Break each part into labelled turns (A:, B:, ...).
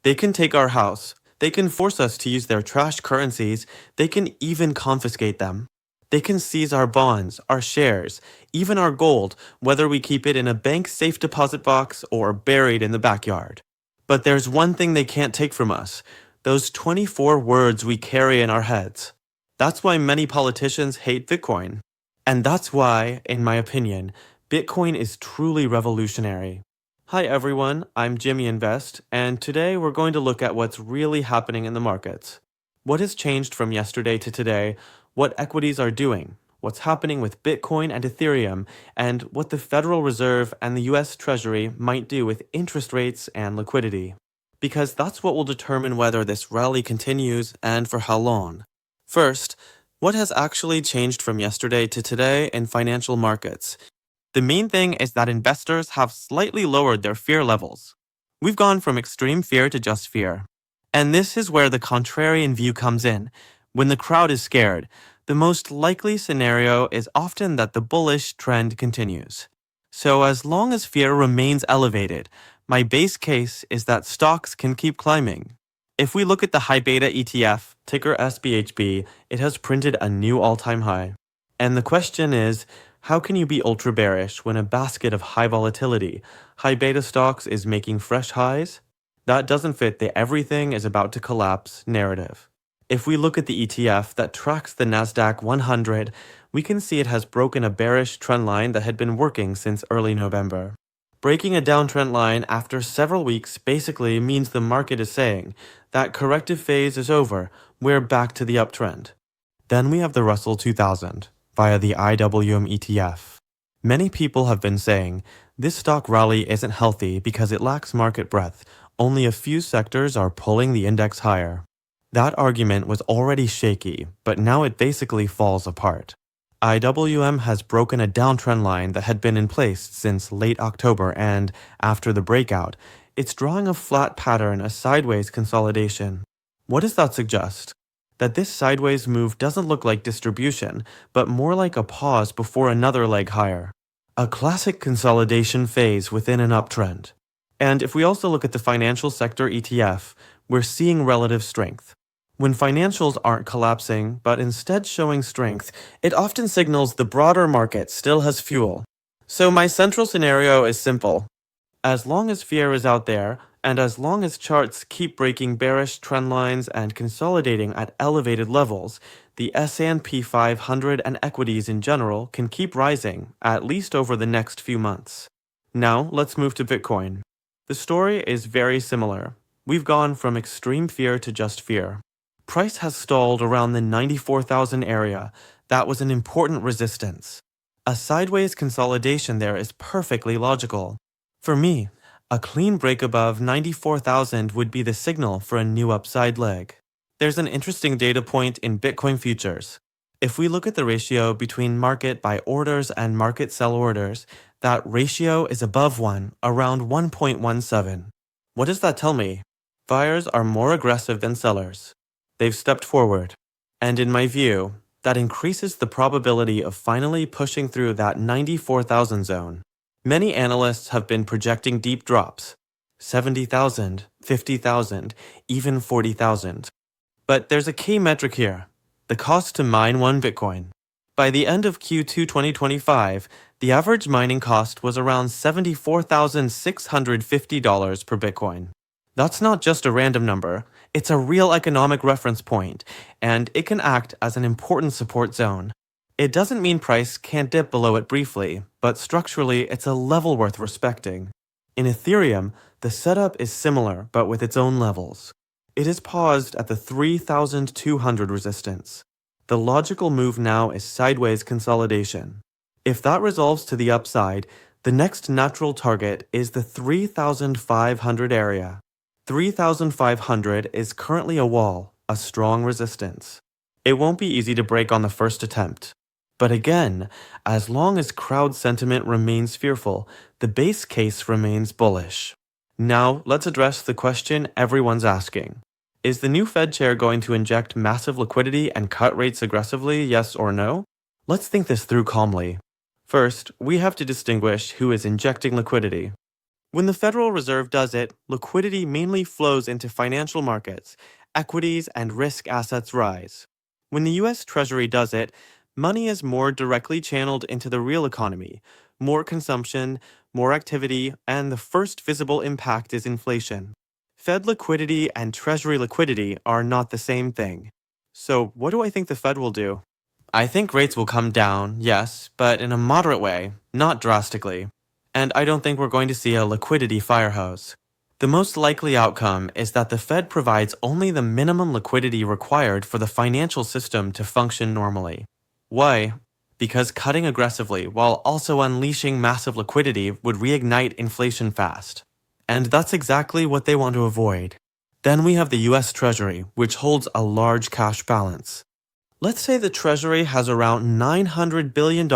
A: They can take our house. They can force us to use their trash currencies. They can even confiscate them. They can seize our bonds, our shares, even our gold, whether we keep it in a bank safe deposit box or buried in the backyard. But there's one thing they can't take from us: those 24 words we carry in our heads. That's why many politicians hate Bitcoin. And that's why, in my opinion, Bitcoin is truly revolutionary. Hi everyone, I'm Jimmy Invest, and today we're going to look at what's really happening in the markets. What has changed from yesterday to today, what equities are doing, what's happening with Bitcoin and Ethereum, and what the Federal Reserve and the US Treasury might do with interest rates and liquidity. Because that's what will determine whether this rally continues and for how long. First, what has actually changed from yesterday to today in financial markets? The main thing is that investors have slightly lowered their fear levels. We've gone from extreme fear to just fear. And this is where the contrarian view comes in. When the crowd is scared, the most likely scenario is often that the bullish trend continues. So as long as fear remains elevated, my base case is that stocks can keep climbing. If we look at the high beta ETF, ticker SBHB, it has printed a new all-time high. And the question is, how can you be ultra bearish when a basket of high volatility, high beta stocks is making fresh highs? That doesn't fit the everything is about to collapse narrative. If we look at the ETF that tracks the Nasdaq 100, we can see it has broken a bearish trend line that had been working since early November. Breaking a downtrend line after several weeks basically means the market is saying that corrective phase is over, we're back to the uptrend. Then we have the Russell 2000 via the IWM ETF. Many people have been saying this stock rally isn't healthy because it lacks market breadth. Only a few sectors are pulling the index higher. That argument was already shaky, but now it basically falls apart. IWM has broken a downtrend line that had been in place since late October, and after the breakout, it's drawing a flat pattern, a sideways consolidation. What does that suggest? That this sideways move doesn't look like distribution, but more like a pause before another leg higher. A classic consolidation phase within an uptrend. And if we also look at the financial sector ETF, we're seeing relative strength. When financials aren't collapsing, but instead showing strength, it often signals the broader market still has fuel. So my central scenario is simple. As long as fear is out there, and as long as charts keep breaking bearish trend lines and consolidating at elevated levels, the S&P 500 and equities in general can keep rising, at least over the next few months. Now, let's move to Bitcoin. The story is very similar. We've gone from extreme fear to just fear. Price has stalled around the 94,000 area. That was an important resistance. A sideways consolidation there is perfectly logical. For me, a clean break above 94,000 would be the signal for a new upside leg. There's an interesting data point in Bitcoin futures. If we look at the ratio between market buy orders and market sell orders, that ratio is above 1, around 1.17. What does that tell me? Buyers are more aggressive than sellers. They've stepped forward. And in my view, that increases the probability of finally pushing through that 94,000 zone. Many analysts have been projecting deep drops, 70,000, 50,000, even 40,000. But there's a key metric here, the cost to mine one Bitcoin. By the end of Q2 2025, the average mining cost was around $74,650 per Bitcoin. That's not just a random number, it's a real economic reference point, and it can act as an important support zone. It doesn't mean price can't dip below it briefly, but structurally it's a level worth respecting. In Ethereum, the setup is similar but with its own levels. It is paused at the 3,200 resistance. The logical move now is sideways consolidation. If that resolves to the upside, the next natural target is the 3,500 area. 3,500 is currently a wall, a strong resistance. It won't be easy to break on the first attempt. But again, as long as crowd sentiment remains fearful, the base case remains bullish. Now, let's address the question everyone's asking. Is the new Fed chair going to inject massive liquidity and cut rates aggressively, yes or no? Let's think this through calmly. First, we have to distinguish who is injecting liquidity. When the Federal Reserve does it, liquidity mainly flows into financial markets, equities and risk assets rise. When the US Treasury does it, money is more directly channeled into the real economy, more consumption, more activity, and the first visible impact is inflation. Fed liquidity and Treasury liquidity are not the same thing. So, what do I think the Fed will do? I think rates will come down, yes, but in a moderate way, not drastically. And I don't think we're going to see a liquidity fire hose. The most likely outcome is that the Fed provides only the minimum liquidity required for the financial system to function normally. Why? Because cutting aggressively while also unleashing massive liquidity would reignite inflation fast. And that's exactly what they want to avoid. Then we have the US Treasury, which holds a large cash balance. Let's say the Treasury has around $900 billion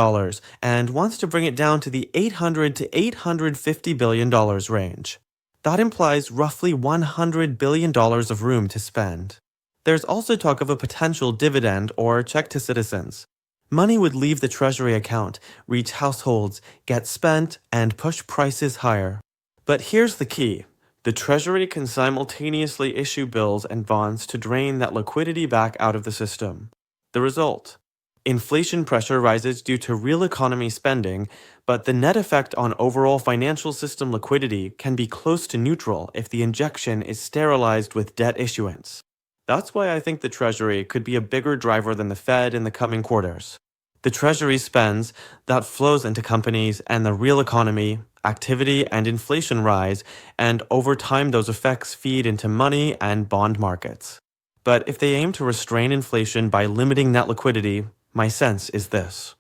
A: and wants to bring it down to the $800 to $850 billion range. That implies roughly $100 billion of room to spend. There's also talk of a potential dividend or check to citizens. Money would leave the Treasury account, reach households, get spent, and push prices higher. But here's the key. The Treasury can simultaneously issue bills and bonds to drain that liquidity back out of the system. The result: inflation pressure rises due to real economy spending, but the net effect on overall financial system liquidity can be close to neutral if the injection is sterilized with debt issuance. That's why I think the Treasury could be a bigger driver than the Fed in the coming quarters. The Treasury spends, that flows into companies and the real economy, activity and inflation rise, and over time those effects feed into money and bond markets. But if they aim to restrain inflation by limiting net liquidity, my sense is this.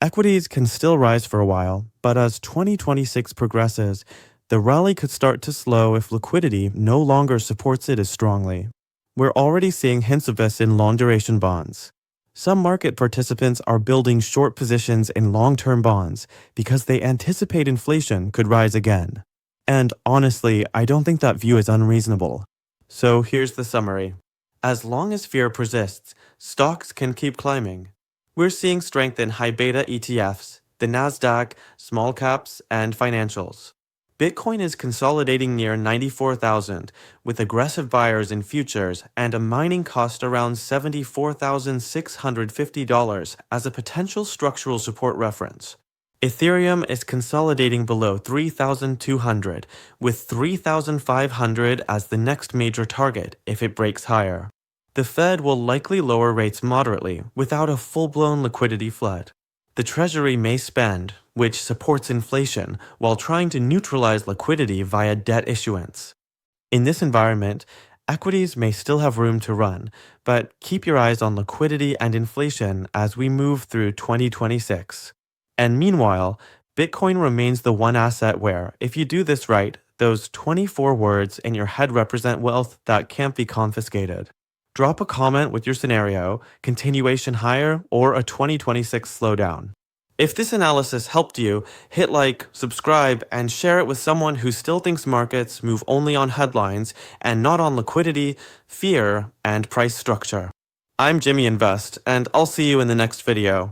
A: Equities can still rise for a while, but as 2026 progresses, the rally could start to slow if liquidity no longer supports it as strongly. We're already seeing hints of this in long-duration bonds. Some market participants are building short positions in long-term bonds because they anticipate inflation could rise again. And honestly, I don't think that view is unreasonable. So here's the summary. As long as fear persists, stocks can keep climbing. We're seeing strength in high beta ETFs, the Nasdaq, small caps, and financials. Bitcoin is consolidating near 94,000, with aggressive buyers in futures and a mining cost around $74,650 as a potential structural support reference. Ethereum is consolidating below 3,200, with 3,500 as the next major target if it breaks higher. The Fed will likely lower rates moderately without a full-blown liquidity flood. The Treasury may spend, which supports inflation, while trying to neutralize liquidity via debt issuance. In this environment, equities may still have room to run, but keep your eyes on liquidity and inflation as we move through 2026. And meanwhile, Bitcoin remains the one asset where, if you do this right, those 24 words in your head represent wealth that can't be confiscated. Drop a comment with your scenario, continuation higher, or a 2026 slowdown. If this analysis helped you, hit like, subscribe, and share it with someone who still thinks markets move only on headlines and not on liquidity, fear, and price structure. I'm Jimmy Invest, and I'll see you in the next video.